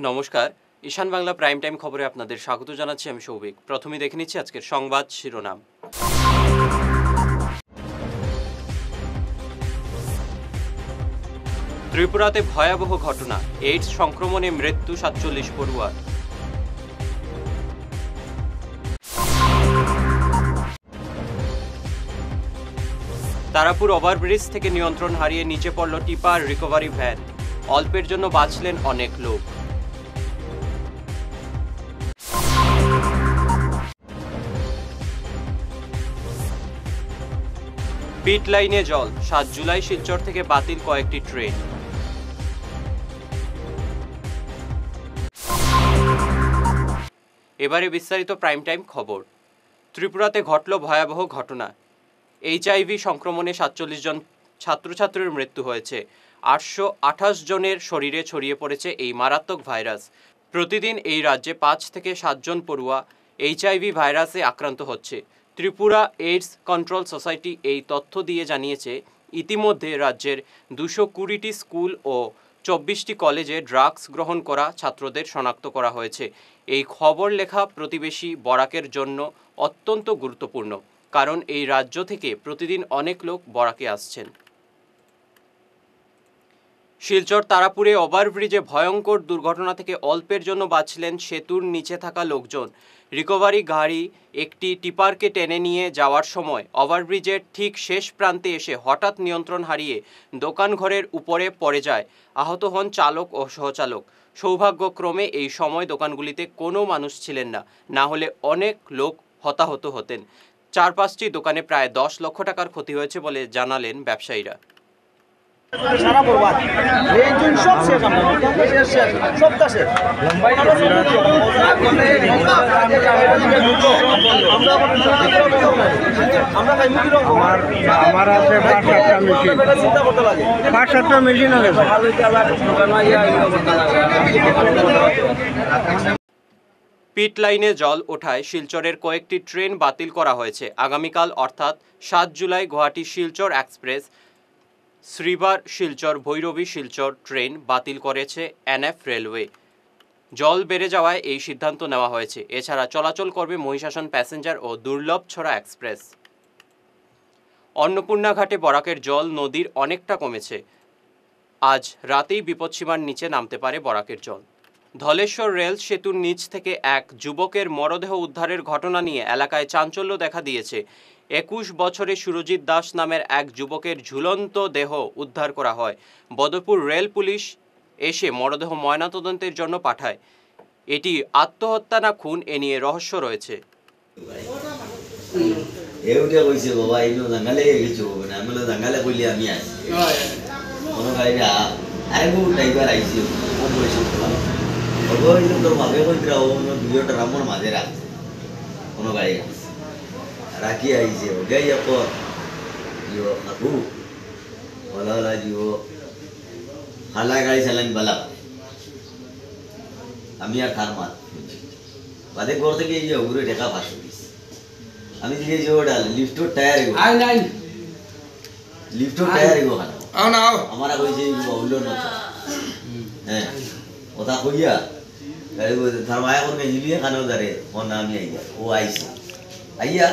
নমস্কার, ঈশান Bangla prime time খবরে আপনাদের স্বাগত জানাচ্ছি আমি সৌভিক। প্রথমেই দেখে নিচ্ছি আজকের সংবাদ শিরোনাম। ত্রিপুরাতে ভয়াবহ ঘটনা, এইডস সংক্রমণে মৃত্যু ৪৭ পড়ুয়ার। তারাপুর ওভারব্রিজ থেকে নিয়ন্ত্রণ হারিয়ে নিচে পড়ল টিপার রিকভারি ভ্যান, অল্পের জন্য বাঁচলেন অনেক লোক। পিট লাইনে জল, ৭ জুলাই শিলচর থেকে বাতিল কয়েকটি ট্রেন। এবারে বিস্তারিত প্রাইম টাইম খবর। ত্রিপুরাতে ঘটল ভয়াবহ ঘটনা। এইচআইভি সংক্রমণে ৪৭ জন ছাত্রছাত্রীর মৃত্যু হয়েছে। ৮২৮ জনের শরীরে ছড়িয়ে পড়েছে এই মারাত্মক ভাইরাস। প্রতিদিন এই রাজ্যে ৫ থেকে ৭ জন পড়ুয়া এইচআইভি ভাইরাসে আক্রান্ত হচ্ছে। ত্রিপুরা এইডস কন্ট্রোল সোসাইটি এই তথ্য দিয়ে জানিয়েছে, ইতিমধ্যে রাজ্যের ২২০টি স্কুল ও ২৪টি কলেজে ড্রাগস গ্রহণ করা ছাত্রদের শনাক্ত করা হয়েছে। এই খবর লেখা প্রতিবেশী বরাকের জন্য অত্যন্ত গুরুত্বপূর্ণ, কারণ এই রাজ্য থেকে প্রতিদিন অনেক লোক বরাকে আসছেন। শিলচর তারাপুরে ওভারব্রিজে ভয়ঙ্কর দুর্ঘটনা থেকে অল্পের জন্য বাঁচলেন সেতুর নিচে থাকা লোকজন। রিকভারি গাড়ি একটি টিপারকে টেনে নিয়ে যাওয়ার সময় ওভারব্রিজের ঠিক শেষ প্রান্তে এসে হঠাৎ নিয়ন্ত্রণ হারিয়ে দোকান ঘরের উপরে পড়ে যায়। আহত হন চালক ও সহচালক। সৌভাগ্যক্রমে এই সময় দোকানগুলিতে কোনো মানুষ ছিলেন না, না হলে অনেক লোক হতাহত হতেন। ৪-৫টি দোকানে প্রায় ১০ লক্ষ টাকার ক্ষতি হয়েছে বলে জানালেন ব্যবসায়ীরা। সারা বরবাদ রেঞ্জন সব শেষ, শেষ সবটা শেষ। আমার আছে ৫-৭টা মেশিন হবে। পিট লাইনে জল ওঠায় শিলচরের কয়েকটি ট্রেন বাতিল করা হয়েছে। আগামীকাল অর্থাৎ ৭ জুলাই গুয়াহাটি শিলচর এক্সপ্রেস, শ্রীবার শিলচর ভৈরবী শিলচর ট্রেন বাতিল করেছে এনএফ রেলওয়ে। জল বেড়ে যাওয়ায় এই সিদ্ধান্ত নেওয়া হয়েছে। এছাড়া চলাচল করবে মহিষাসন প্যাসেঞ্জার ও দুর্লভছড়া এক্সপ্রেস। অন্নপূর্ণা ঘাটে বরাকের জল নদীর অনেকটা কমেছে। আজ রাতেই বিপদসীমার নিচে নামতে পারে বরাকের জল। ধলেশ্বর রেল সেতুর নিচ থেকে এক যুবকের মরদেহ উদ্ধারের ঘটনা নিয়ে এলাকায় চাঞ্চল্য দেখা দিয়েছে। ২১ বছরে সুরজিৎ দাস নামের এক যুবকের ঝুলন্ত দেহ উদ্ধার করা হয়। বদরপুর রেল পুলিশ এসে মরদেহ ময়নাতদন্তের জন্য পাঠায়। এটি আত্মহত্যা না খুন, এ নিয়ে রহস্য রয়েছে। রাখি আইছে ওটাই পর জিও হাকু বলা জিও হালা গাড়ি চালান বালা আমি আর খার মাত বাদে ঘর থেকে এই যে ঘুরে ঢেকা ফাঁস দিস। আমি দিকে যে ওটা লিফটোর টায়ার লিফটোর টায়ার এগো খানা আমার কইছে বললো না। হ্যাঁ ওটা কইয়া তার মায়া করে জিলিয়ে খানেও দাঁড়ে ওর নামই আইয়া ও আইছে আইয়া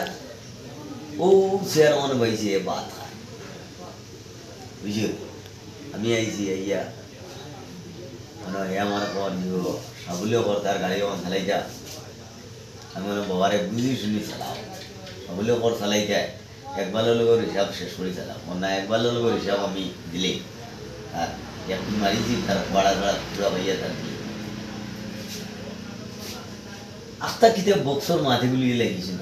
ও শেয়ার মনে পাইছে বাত বুঝো আমি আইছি আইয়া মানে আমার পর দিব সাবুলেও কর তার গাড়ি যখন চালাই যা আমি মনে বাবারে বুঝি শুনি চালাও সাবুলেও কর চালাই যায় একবার লোকের হিসাব শেষ করে চালাও না একবার লোকের হিসাব আমি দিলেই আর একটু মারিছি তার বাড়া বাড়া পুরা ভাইয়া তার দিয়ে আস্তা কিতে বক্সর মাটিগুলি লাগিয়েছেন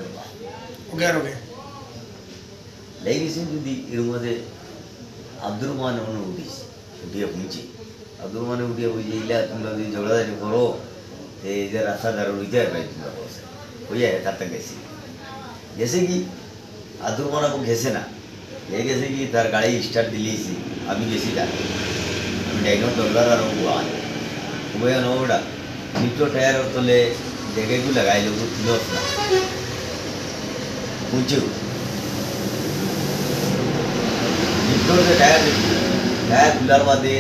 লেগেছেন যদি এর মধ্যে আব্দুর রহমান উঠিস উঠিয়ে পুঁছি আব্দুর রহমানে উঠিয়ে বুঝি ইলা তোমরা যদি ঝগড়াঝাটি করো এই যে রাস্তা ধারে উঠে পাই তোমরা বসে হইয়া তারটা গেছি গেছে কি আব্দুর রহমান আপু গেছে না এ গেছে কি তার গাড়ি স্টার্ট দিলেইছি আমি গেছি তার আমি ডাইনোর ডলার আর উভয় ওটা লিফ্টো টায়ার তলে জায়গাগুলো লাগাইল ছিল না বুঝছো লিফ্টোর টায়ার খোলার বাদে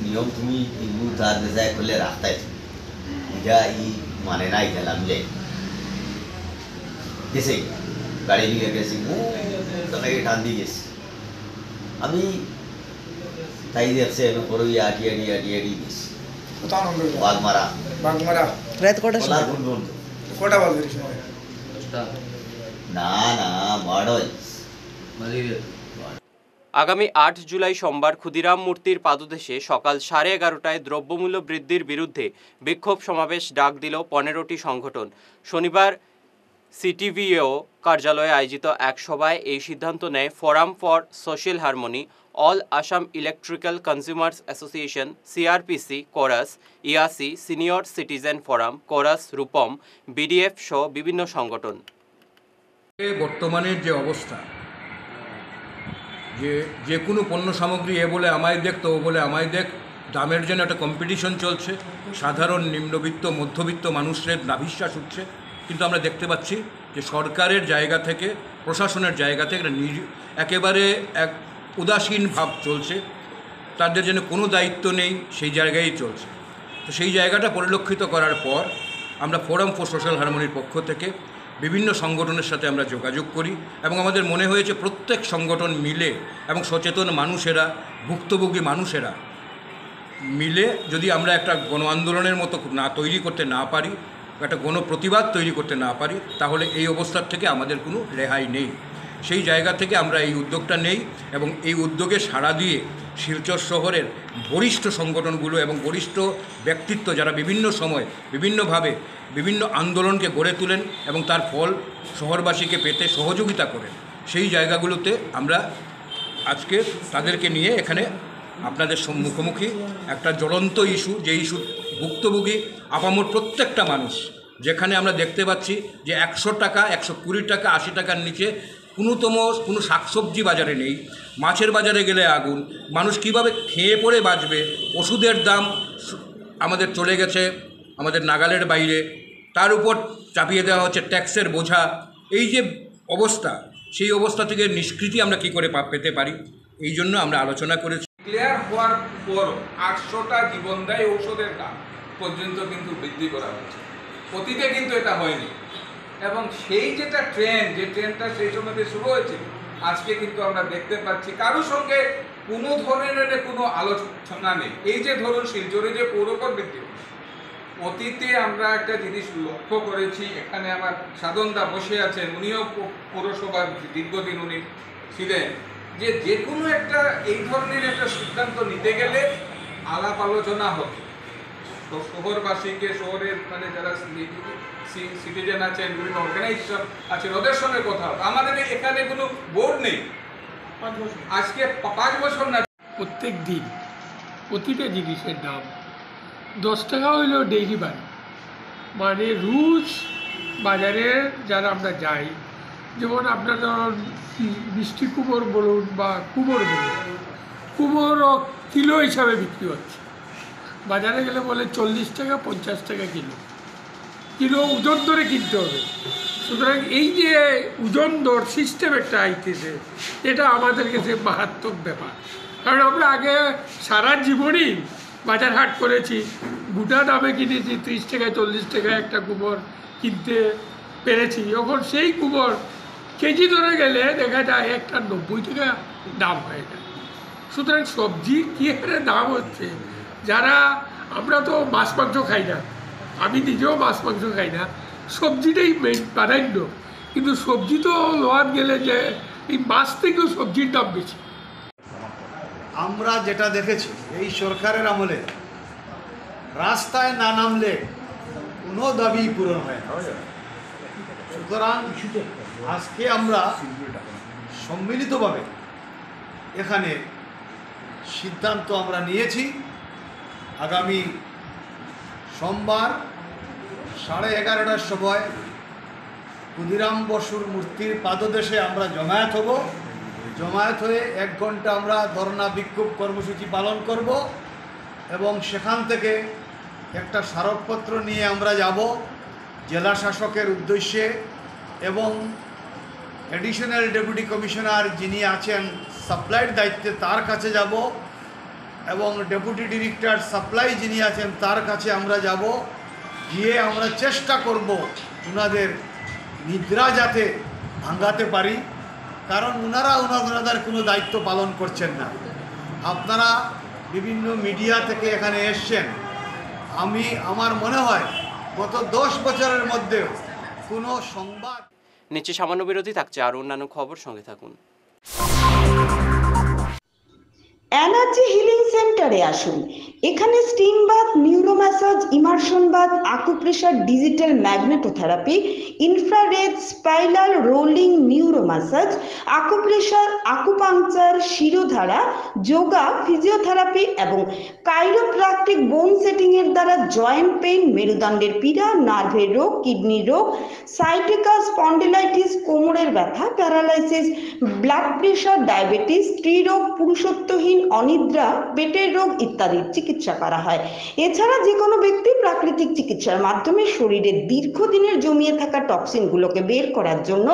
নিয়ম তুমি তার দেশায় খুলে রাস্তায় ইটা মানে না এটা নাম যাই গেছে গাড়ি নিয়ে গেছি তাকে টান দিয়ে গেছি আমি তাই দেখছে পরে আটি আটি আটি আটি গেছি বাগমারা রাত কটার সময়? কটা বাজে সময়? না না বাড়ই আগামী ৮ জুলাই সোমবার ক্ষুদিরাম মূর্তির পাদদেশে সকাল 11:30টায় দ্রব্যমূল্য বৃদ্ধির বিরুদ্ধে বিক্ষোভ সমাবেশ ডাক দিল 15টি সংগঠন। শনিবার সিটিভিও কার্যালয়ে আয়োজিত এক সভায় এই সিদ্ধান্ত নেয় forum for social harmony, all Assam electrical consumers association, CRPC, কোরাস, ইয়াসি, সিনিয়র সিটিজেন ফোরাম, কোরাস, রূপম, বিডিএফ সহ বিভিন্ন সংগঠন। বর্তমানের যে অবস্থা, যে কোনো পণ্য সামগ্রী এ বলে আমায় দেখ তো ও বলে আমায় দেখ, দামের জন্য একটা কম্পিটিশন চলছে, সাধারণ নিম্নবিত্ত মধ্যবিত্ত মানুষের নাভিশ্বাস উঠছে। কিন্তু আমরা দেখতে পাচ্ছি যে সরকারের জায়গা থেকে, প্রশাসনের জায়গা থেকে একেবারে এক উদাসীন ভাব চলছে, তাদের জন্য কোনো দায়িত্ব নেই, সেই জায়গায় চলছে। তো সেই জায়গাটা পরিলক্ষিত করার পর আমরা ফোরাম ফর সোশ্যাল হারমোনির পক্ষ থেকে বিভিন্ন সংগঠনের সাথে আমরা যোগাযোগ করি এবং আমাদের মনে হয়েছে প্রত্যেক সংগঠন মিলে এবং সচেতন মানুষেরা, ভুক্তভোগী মানুষেরা মিলে যদি আমরা একটা গণ আন্দোলনের মতো তৈরি করতে না পারি, একটা গণপ্রতিবাদ তৈরি করতে না পারি, তাহলে এই অবস্থার থেকে আমাদের কোনো রেহাই নেই। সেই জায়গা থেকে আমরা এই উদ্যোগটা নেই এবং এই উদ্যোগে সাড়া দিয়ে শিলচর শহরের বরিষ্ঠ সংগঠনগুলো এবং বরিষ্ঠ ব্যক্তিত্ব যারা বিভিন্ন সময় বিভিন্নভাবে বিভিন্ন আন্দোলনকে গড়ে তোলেন এবং তার ফল শহরবাসীকে পেতে সহযোগিতা করেন, সেই জায়গাগুলোতে আমরা আজকে তাদেরকে নিয়ে এখানে আপনাদের মুখোমুখি একটা জ্বলন্ত ইস্যু, যে ইস্যু ভুক্তভোগী আপামর প্রত্যেকটা মানুষ, যেখানে আমরা দেখতে পাচ্ছি যে 100 টাকা, 120 টাকা, 80 টাকার নিচে কোনো শাকসবজি বাজারে নেই, মাছের বাজারে গেলে আগুন, মানুষ কিভাবে খেয়ে পড়ে বাঁচবে, ওষুধের দাম আমাদের চলে গেছে আমাদের নাগালের বাইরে, তার উপর চাপিয়ে দেওয়া হচ্ছে ট্যাক্সের বোঝা। এই যে অবস্থা, সেই অবস্থা থেকে নিষ্কৃতি আমরা কি করে পেতে পারি, এই জন্য আমরা আলোচনা করেছি। ক্লিয়ার হওয়ার পর 800টা জীবনদায়ী ঔষধের দাম পর্যন্ত কিন্তু বৃদ্ধি করা হয়েছে, অতীতে কিন্তু এটা হয়নি। এবং সেই যে ট্রেনটা সেই সময়তে শুরু হয়েছিল, আজকে কিন্তু আমরা দেখতে পাচ্ছি কারোর সঙ্গে কোনো ধরনের কোনো আলোচনা নেই। এই যে ধরুন শিলচরে যে পৌরকর বৃদ্ধি, অতীতে আমরা একটা জিনিস লক্ষ্য করেছি, এখানে আমার সাধনদা বসে আছেন, উনিও পৌরসভার দীর্ঘদিন উনি ছিলেন, যে কোনো একটা এই ধরনের একটা সিদ্ধান্ত নিতে গেলে আলাপ আলোচনা হতো, তো শহরবাসীকে, শহরের মানে যারা সিটিজেন আছেন, বিভিন্ন অর্গানাইজেশন আছেন, ওদের সঙ্গে কথা হতো। আমাদের এখানে কোনো বোর্ড নেই, আজকে 5 বছর না, প্রত্যেক দিন প্রতিটা জিনিসের দাম 10 টাকা হইলেও ডেইলি বাড়ে। মানে রোজ বাজারে যারা আমরা যাই, যেমন আপনার মিষ্টি কুমড় বলুন বা কুমড় বলুন, কুমড়ও কিলো হিসাবে বিক্রি হচ্ছে, বাজারে গেলে বলে 40 টাকা 50 টাকা কিলো ওজন ধরে কিনতে হবে। সুতরাং এই যে ওজন দর সিস্টেম একটা আইতেছে, এটা আমাদের কাছে মারাত্মক ব্যাপার। কারণ আমরা আগে সারা জীবনই বাজার হাট করেছি, গোটা দামে কিনেছি, 30 টাকা 40 টাকা একটা কুমড় কিনতে পেরেছি। এখন সেই কুমড় কেজি ধরে গেলে দেখা যায় একটা 90 টাকা দাম হয়ে যায়। সুতরাং সবজি কী হারে দাম হচ্ছে, যারা আমরা তো মাছ মাংস খাই না, আমি নিজেও মাছ মাংস খাই না, সবজিটাই মেন প্রাধান্য। কিন্তু সবজি তো লোয়ার গেলে যে এই মাছ থেকেও সবজির দাম বেশি। আমরা যেটা দেখেছি এই সরকারের আমলে, রাস্তায় না নামলে কোনো দাবি পূরণ হয় না। সুতরাং আজকে আমরা সম্মিলিতভাবে এখানে সিদ্ধান্ত আমরা নিয়েছি, আগামী সোমবার 11:30টার সময় ক্ষুদিরাম বসুর মূর্তির পাদদেশে আমরা জমায়েত হব। জমায়েত হয়ে 1 ঘন্টা আমরা ধর্ণা বিক্ষোভ কর্মসূচি পালন করব এবং সেখান থেকে একটা স্মারকপত্র নিয়ে আমরা যাব জেলা শাসকের উদ্দেশ্যে এবং অ্যাডিশনাল ডেপুটি কমিশনার যিনি আছেন সাপ্লাইয়ের দায়িত্বে তার কাছে যাব এবং ডেপুটি ডিরেক্টর সাপ্লাই যিনি আছেন তার কাছে আমরা যাব। গিয়ে আমরা চেষ্টা করব ওনাদের নিদ্রা যাতে ভাঙাতে পারি, কারণ ওনাদের কোনো দায়িত্ব পালন করছেন না। আপনারা বিভিন্ন মিডিয়া থেকে এখানে এসছেন, আমার মনে হয় গত 10 বছরের মধ্যে কোনো সংবাদ। নিচে সামান্য বিরতি, থাকছে আর অন্যান্য খবর, সঙ্গে থাকুন। এনার্জি হিলিং সেন্টারে আসুন। এখানে steam bath, neuro massage, immersion bath, acupressure, digital magnetotherapy, infrared, spiral rolling neuro massage, acupressure, acupuncture, shirodhara, yoga, physiotherapy এবং কাইরোপ্র্যাকটিক বোন সেটিং এর দ্বারা জয়েন্ট পেইন, মেরুদণ্ডের পীড়া, নার্ভের রোগ, কিডনির রোগ, সাইটিকা, স্পন্ডিলাইটিস, কোমরের ব্যথা, প্যারালাইসিস, ব্লাড প্রেশার, ডায়াবেটিস, স্ত্রীরোগ, পুরুষত্বহীন, অনিদ্রা, পেটের রোগ ইত্যাদির চিকিৎসা করা হয়। এছাড়া যে কোনো ব্যক্তি প্রাকৃতিক চিকিৎসার মাধ্যমে শরীরে দীর্ঘদিনের জমিয়ে থাকা টক্সিনগুলোকে বের করার জন্য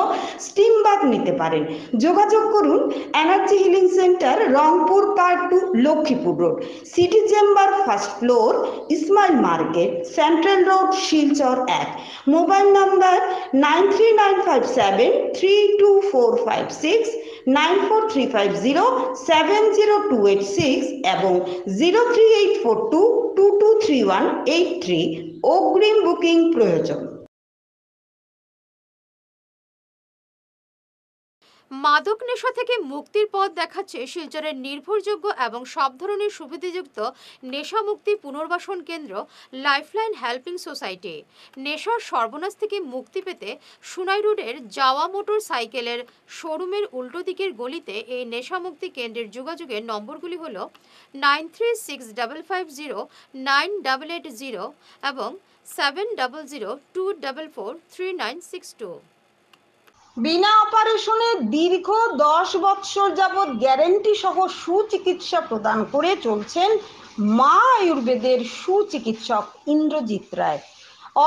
স্টিম বাথ নিতে পারেন। যোগাযোগ করুন energy healing centre, Rangpur part 2, Lakshmipur road, city chamber, first floor, Ismail market, central road, Silchar 1। Mobile number 9395732456, 9435070286 এবং 03842223183। অগ্রিম বুকিং প্রয়োজন। মাদক নেশা থেকে মুক্তির পথ দেখাচ্ছে শিলচরের নির্ভরযোগ্য এবং সব ধরনের সুবিধাযুক্ত নেশা মুক্তি পুনর্বাসন কেন্দ্র লাইফলাইন হেল্পিং সোসাইটি। নেশার সর্বনাশ থেকে মুক্তি পেতে সুনাই রোডের যাওয়া মোটর সাইকেলের শোরুমের উল্টো দিকের গলিতে এই নেশা মুক্তি কেন্দ্রের যোগাযোগের নম্বরগুলি হল 9365509880 এবং 7002443962। বিনা অপারেশনে দীর্ঘ 10 বৎসর যাবৎ গ্যারেন্টি সহ সুচিকিৎসা প্রদান করে চলছেন মা আয়ুর্বেদের সুচিকিৎসক ইন্দ্রজিৎ রায়।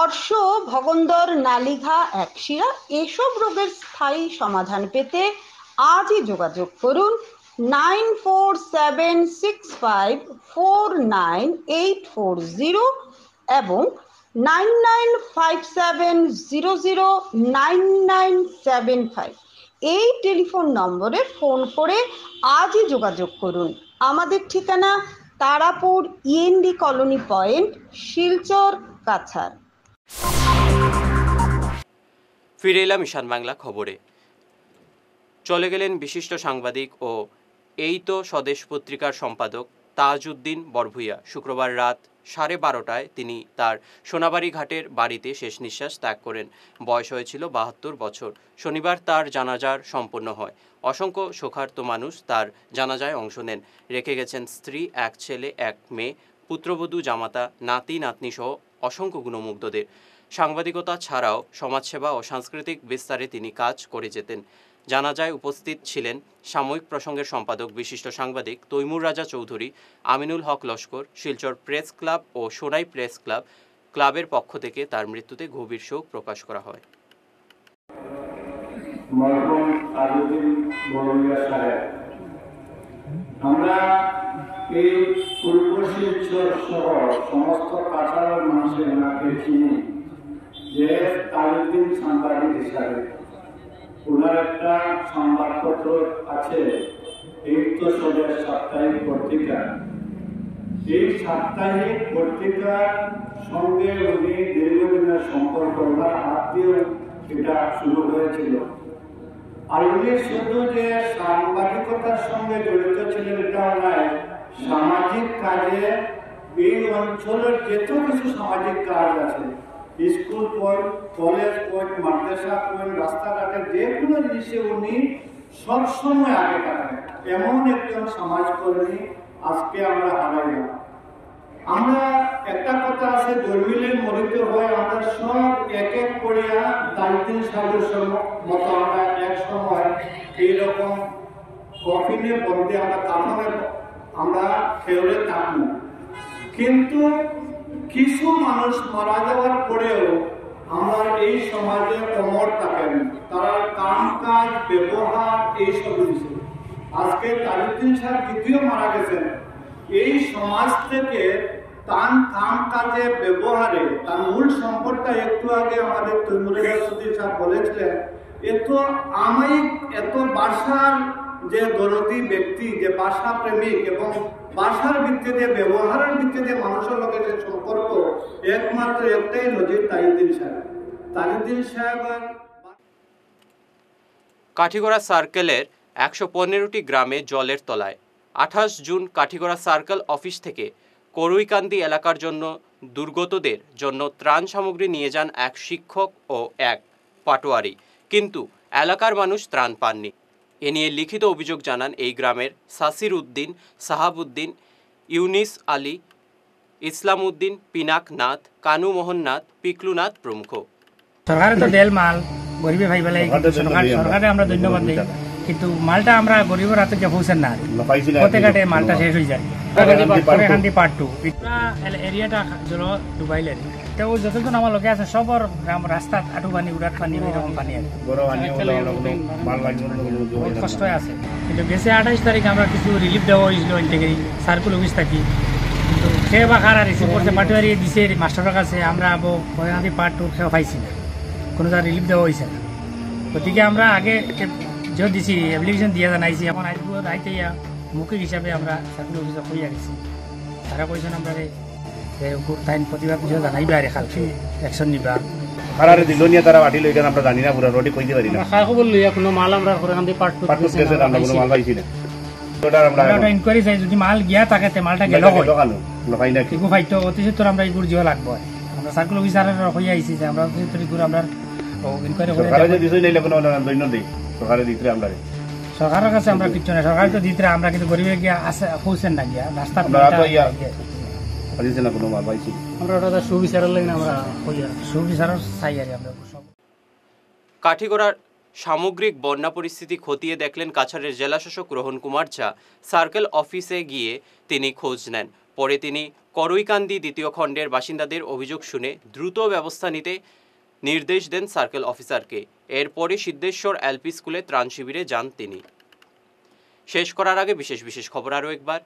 অর্শ, ভগন্দর, নালিঘা, একশিরা এসব রোগের স্থায়ী সমাধান পেতে আজই যোগাযোগ করুন 9476549840 এবং 9957009975 এই টেলিফোন নম্বরে ফোন করে আজই যোগাযোগ করুন। আমাদের ঠিকানা Tarapur END colony point, Silchar, Cachar. ফিরে এলাম ঈশান বাংলা খবরে। চলে গেলেন বিশিষ্ট সাংবাদিক ও এই তো স্বদেশ পত্রিকার সম্পাদক তাজউদ্দিন বরভূইয়া। শুক্রবার রাত 12:30টায় তিনি তার সোনাবাড়ি ঘাটের বাড়িতে শেষ নিঃশ্বাস ত্যাগ করেন। বয়স হয়েছিল 72 বছর। শনিবার তার জানাজার সম্পন্ন হয়। অসংখ্য শোকার্ত মানুষ তার জানাজায় অংশ নেন। রেখে গেছেন স্ত্রী, এক ছেলে, এক মেয়ে, পুত্রবধূ, জামাতা, নাতি নাতনি সহ অসংখ্য গুণমুগ্ধদের। সাংবাদিকতা ছাড়াও সমাজসেবা ও সাংস্কৃতিক বিস্তারে তিনি কাজ করে যেতেন। জানাজায় উপস্থিত ছিলেন সাময়িক প্রসঙ্গের সম্পাদক বিশিষ্ট সাংবাদিক তৈমুর রাজা চৌধুরী, আমিনুল হক লস্কর। শিলচর প্রেস ক্লাব ও সোনাই প্রেস ক্লাবের পক্ষ থেকে তার মৃত্যুতে গভীর শোক প্রকাশ করা হয়। আমরা এই পূর্ব শিলচর সহ সমস্ত কাছাড়ের মানুষের নাকে চিনি যে তাজউদ্দিন সাংবাদিক হিসাবে ওনার একটা সংবাদপত্র আছে, এই তো স্বদেশ সাপ্তাহিক পত্রিকা। এই সাপ্তাহিক পত্রিকার সঙ্গে উনি দীর্ঘদিনের সম্পর্ক, ওনার হাত দিয়ে এটা শুরু হয়েছিল। আর উনি শুধু যে সাংবাদিকতার সঙ্গে জড়িত ছিলেন এটাও নয়, সামাজিক কাজে এই অঞ্চলের যত কিছু সামাজিক কাজ আছে, স্কুল পয়েন্ট, কলেজ পয়েন্ট, মাদ্রাসা পয়েন্ট, রাস্তাঘাটের যে কোনো জিনিসে উনি সবসময় আগে থাকেন। এমন একজন সমাজকর্মী আজকে আমরা হারাই না। আমরা একটা কথা আছে, জন্মিলে মরিতে হয়। আমরা সব এক এক করিয়া তাজউদ্দিন সাহেবের মতো আমরা এক সময় এইরকম কফিনে বলতে আমরা কাফনে আমরা খেয়ে থাকবো। কিন্তু কিছু মানুষ মারা যাওয়ার পরেও আমরা এই সমাজে অমর থাকেন, তারা কাম কাজ, ব্যবহার এইসব জিনিস। আজকে তাজউদ্দিন সাহেব দ্বিতীয় মারা গেছেন। এই সমাজ থেকে তার কাম কাজে ব্যবহারে তার মূল সম্পদটা একটু আগে আমাদের তৈমুরুল সুধীর সাহেব বলেছিলেন, এত আমায়িক, এত ভাষার যে দরদি ব্যক্তি, যে ভাষা প্রেমিক এবং ভাষার ভিত্তিতে ব্যবহারের ভিত্তিতে মানুষের লোকের যে সম্পর্ক, একমাত্র একটাই নজির তাজউদ্দিন সাহেব। তাজউদ্দিন সাহেবের কাঠিগড়া সার্কেলের 115টি গ্রামে জলের তলায়। 28 জুন কাঠিগড়া সার্কেল অফিস থেকে করুইকান্দি এলাকার জন্য দুর্গতদের জন্য ত্রাণ সামগ্রী নিয়ে যান এক শিক্ষক ও এক পাটোয়ারি, কিন্তু এলাকার মানুষ ত্রাণ পাননি। এ নিয়ে লিখিত অভিযোগ জানান এই গ্রামের সাসির উদ্দিন, সাহাবুদ্দিন, ইউনিস আলী, ইসলাম উদ্দিন, পিনাক নাথ, কানু মোহন নাথ, পিকলু নাথ প্রমুখ। সরকারে তো দেল মাল গরিবে ভাই বেলায়, সরকারে আমরা ধন্যবাদ দিই, কিন্তু মালটা আমরা গরিবের হাতে যে পৌঁছেন না, প্রত্যেকটা মালটা শেষ হয়ে যায়। পার্ট 2 এরিয়াটা জল ডুবাইলেন, তো যতজন আমার লোকে আছে সবর রাস্তা আটু পানি, উড়াট পানি, এরকম পানি আছে, বহুত কষ্ট আছে। কিন্তু গেছে 28 তারিখ আমরা কিছু রিলিফ দেওয়া হয়েছিল থেকে সার্কুল অফিস থাকি, কিন্তু সে বা খারা রিসিভ করতে পাটোয়ারি দিছে মাস্টারের কাছে, আমরা করুইকান্দি পার্ট 2 খেয়ে পাইছি না, কোনো তার রিলিফ দেওয়া হয়েছে না। গতিকে আমরা আগে যে দিছি অ্যাপ্লিকেশন দিয়ে জানাইছি, এখন আসবো আইতে মৌখিক হিসাবে আমরা সার্কুল অফিসে কইয়া গেছি, তারা কইছেন আমরা তাই প্রতিবাদ কিছু জানাইবা আর খালকে অ্যাকশন নিবা। খারারে দিল নিয়ে তারা বাটি লই আমরা জানি না, পুরো রোডে কইতে পারি না। খা খবর লইয়া কোনো মাল আমরা করুইকান্দি পার্ট 2 কেসে আমরা কোনো মাল পাইছি না। ওটা আমরা ইনকোয়ারি চাই, যদি মাল গিয়া থাকে তে মালটা গেল হয় লোকাই না কিছু ফাইতো অতি সত্তর আমরা এইগুলো জিও লাগবো। আমরা সার্কুল অফিসারের হইয়া আইছি যে আমরা অতি সত্তর করে আমরা ইনকোয়ারি করে সরকারে যে বিষয় নিলে কোনো দৈন্য দেই, সরকারে দিতে আমরা সরকারের কাছে আমরা কিছু না, সরকার তো দিতে আমরা কিন্তু গরিবে গিয়া আসে পৌঁছেন না, গিয়া রাস্তা আমরা ওটা সুবিচারের লাগে আমরা সুবিচারের চাই আর আমরা। কাঠিগড়ার সামগ্রিক বন্যা পরিস্থিতি খতিয়ে দেখলেন কাছাড়ের জেলাশাসক রোহন কুমার ঝা। সার্কেল অফিসে গিয়ে তিনি খোঁজ নেন। পরে তিনি করুইকান্দি দ্বিতীয় খণ্ডের বাসিন্দাদের অভিযোগ শুনে দ্রুত ব্যবস্থা নিতে নির্দেশ দেন সার্কেল অফিসারকে। এরপরে সিদ্ধেশ্বর এলপি স্কুলে ত্রাণ শিবিরে যান তিনি। শেষ করার আগে বিশেষ বিশেষ খবর আরও একবার।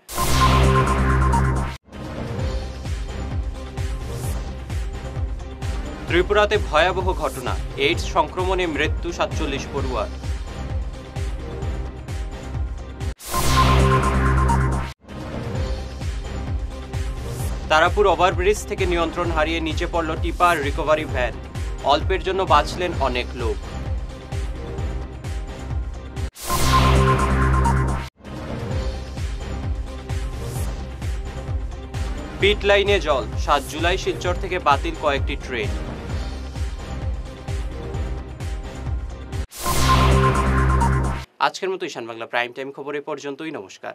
ত্রিপুরাতে ভয়াবহ ঘটনা, এইডস সংক্রমণে মৃত্যু 47 পড়ুয়ার। তারাপুর ওভারব্রিজ থেকে নিয়ন্ত্রণ হারিয়ে নিচে পড়ল টিপার রিকভারি ভ্যান, অল্পের জন্য বাঁচলেন অনেক লোক। পিট লাইনে জল, 7 জুলাই শিলচর থেকে বাতিল কয়েকটি ট্রেন। আজকের মতো ঈশান বাংলা প্রাইম টাইম খবর এ পর্যন্তই। নমস্কার।